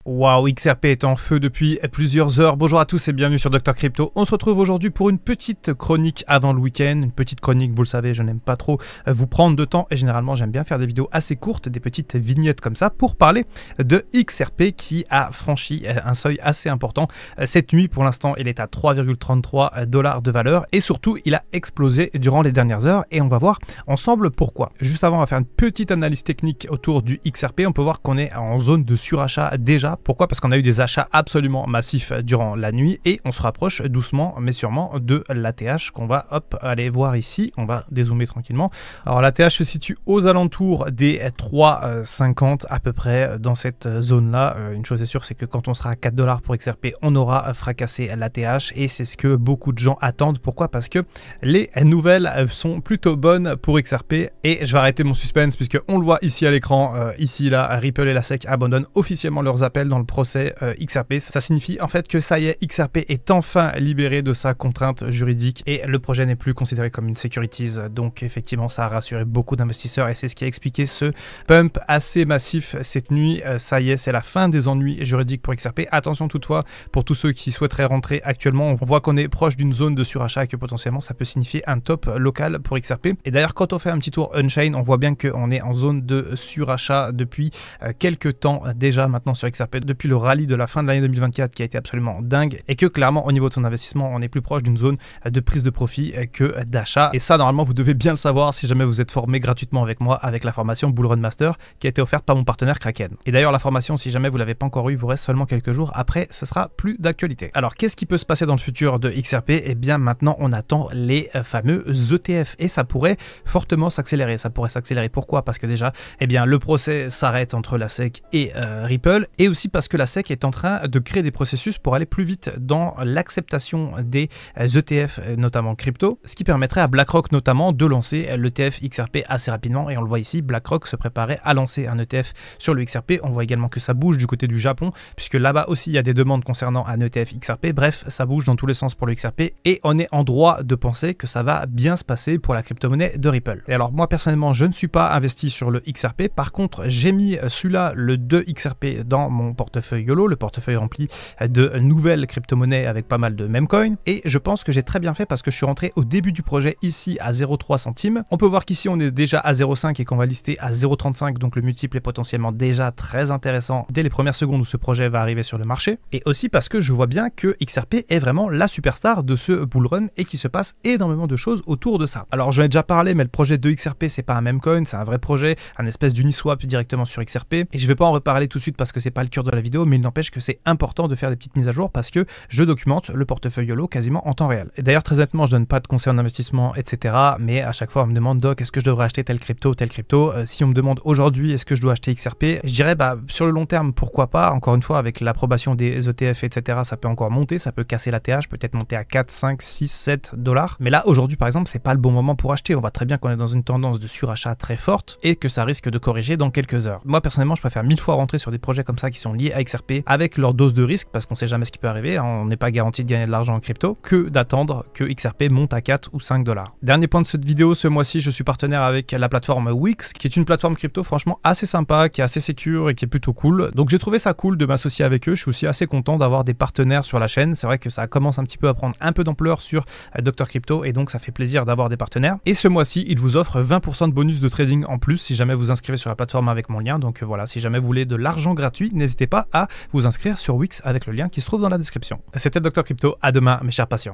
Waouh, XRP est en feu depuis plusieurs heures. Bonjour à tous et bienvenue sur Dr Crypto. On se retrouve aujourd'hui pour une petite chronique avant le week-end. Une petite chronique, vous le savez, je n'aime pas trop vous prendre de temps et généralement j'aime bien faire des vidéos assez courtes, des petites vignettes comme ça pour parler de XRP qui a franchi un seuil assez important. Cette nuit, pour l'instant, il est à 3,33 $ de valeur et surtout, il a explosé durant les dernières heures et on va voir ensemble pourquoi. Juste avant, on va faire une petite analyse technique autour du XRP. On peut voir qu'on est en zone de surachat déjà. Pourquoi? Parce qu'on a eu des achats absolument massifs durant la nuit et on se rapproche doucement mais sûrement de l'ATH qu'on va aller voir ici. On va dézoomer tranquillement. Alors l'ATH se situe aux alentours des 3,50 à peu près dans cette zone là. Une chose est sûre, c'est que quand on sera à 4 $ pour XRP, on aura fracassé l'ATH et c'est ce que beaucoup de gens attendent. Pourquoi? Parce que les nouvelles sont plutôt bonnes pour XRP et je vais arrêter mon suspense puisque on le voit ici à l'écran. Ici là, Ripple et la SEC abandonnent officiellement leurs appels dans le procès XRP. Ça signifie en fait que ça y est, XRP est enfin libéré de sa contrainte juridique et le projet n'est plus considéré comme une securities. Donc effectivement, ça a rassuré beaucoup d'investisseurs et c'est ce qui a expliqué ce pump assez massif cette nuit. Ça y est, c'est la fin des ennuis juridiques pour XRP. Attention toutefois, pour tous ceux qui souhaiteraient rentrer actuellement, on voit qu'on est proche d'une zone de surachat et que potentiellement ça peut signifier un top local pour XRP. Et d'ailleurs, quand on fait un petit tour on-chain, on voit bien qu'on est en zone de surachat depuis quelques temps déjà maintenant sur XRP, depuis le rallye de la fin de l'année 2024 qui a été absolument dingue et que clairement au niveau de son investissement on est plus proche d'une zone de prise de profit que d'achat et ça normalement vous devez bien le savoir si jamais vous êtes formé gratuitement avec moi avec la formation Bull Run Master qui a été offerte par mon partenaire Kraken. Et d'ailleurs la formation, si jamais vous l'avez pas encore eu, vous reste seulement quelques jours, après ce sera plus d'actualité. Alors qu'est-ce qui peut se passer dans le futur de XRP? Et bien maintenant on attend les fameux ETF et ça pourrait fortement s'accélérer. Ça pourrait s'accélérer pourquoi? Parce que déjà le procès s'arrête entre la SEC et Ripple et aussi parce que la SEC est en train de créer des processus pour aller plus vite dans l'acceptation des ETF, notamment crypto, ce qui permettrait à BlackRock notamment de lancer l'ETF XRP assez rapidement. Et on le voit ici, BlackRock se préparait à lancer un ETF sur le XRP. On voit également que ça bouge du côté du Japon, puisque là-bas aussi il y a des demandes concernant un ETF XRP. Bref, ça bouge dans tous les sens pour le XRP et on est en droit de penser que ça va bien se passer pour la crypto-monnaie de Ripple. Et alors moi personnellement, je ne suis pas investi sur le XRP. Par contre, j'ai mis celui-là, le 2 XRP, dans mon portefeuille YOLO, le portefeuille rempli de nouvelles crypto-monnaies avec pas mal de meme coins. Et je pense que j'ai très bien fait parce que je suis rentré au début du projet ici à 0,3 centimes. On peut voir qu'ici on est déjà à 0,5 et qu'on va lister à 0,35. Donc le multiple est potentiellement déjà très intéressant dès les premières secondes où ce projet va arriver sur le marché. Et aussi parce que je vois bien que XRP est vraiment la superstar de ce bull run et qu'il se passe énormément de choses autour de ça. Alors j'en ai déjà parlé, mais le projet de XRP c'est pas un meme coin, c'est un vrai projet, un espèce d'Uniswap directement sur XRP. Et je vais pas en reparler tout de suite parce que c'est pas le cœur de la vidéo, mais il n'empêche que c'est important de faire des petites mises à jour parce que je documente le portefeuille YOLO quasiment en temps réel. Et d'ailleurs, très honnêtement, je donne pas de conseils en investissement, etc. Mais à chaque fois, on me demande, Doc, est-ce que je devrais acheter tel crypto? Si on me demande aujourd'hui, est-ce que je dois acheter XRP? Je dirais, sur le long terme, pourquoi pas? Encore une fois, avec l'approbation des ETF, etc., ça peut encore monter, ça peut casser la TH, peut-être monter à 4, 5, 6, 7 $. Mais là, aujourd'hui, par exemple, c'est pas le bon moment pour acheter. On voit très bien qu'on est dans une tendance de surachat très forte et que ça risque de corriger dans quelques heures. Moi, personnellement, je préfère 1000 fois rentrer sur des projets comme ça qui sont liés à XRP avec leur dose de risque parce qu'on sait jamais ce qui peut arriver, hein, on n'est pas garanti de gagner de l'argent en crypto, que d'attendre que XRP monte à 4 ou 5 $. Dernier point de cette vidéo, ce mois-ci, je suis partenaire avec la plateforme Wix, qui est une plateforme crypto franchement assez sympa, qui est assez sécure et qui est plutôt cool. Donc j'ai trouvé ça cool de m'associer avec eux. Je suis aussi assez content d'avoir des partenaires sur la chaîne. C'est vrai que ça commence un petit peu à prendre un peu d'ampleur sur Dr Crypto et donc ça fait plaisir d'avoir des partenaires. Et ce mois-ci, ils vous offrent 20% de bonus de trading en plus si jamais vous inscrivez sur la plateforme avec mon lien. Donc voilà, si jamais vous voulez de l'argent gratuit, n'hésitez pas à vous inscrire sur Wix avec le lien qui se trouve dans la description. C'était Dr Crypto, à demain mes chers patients.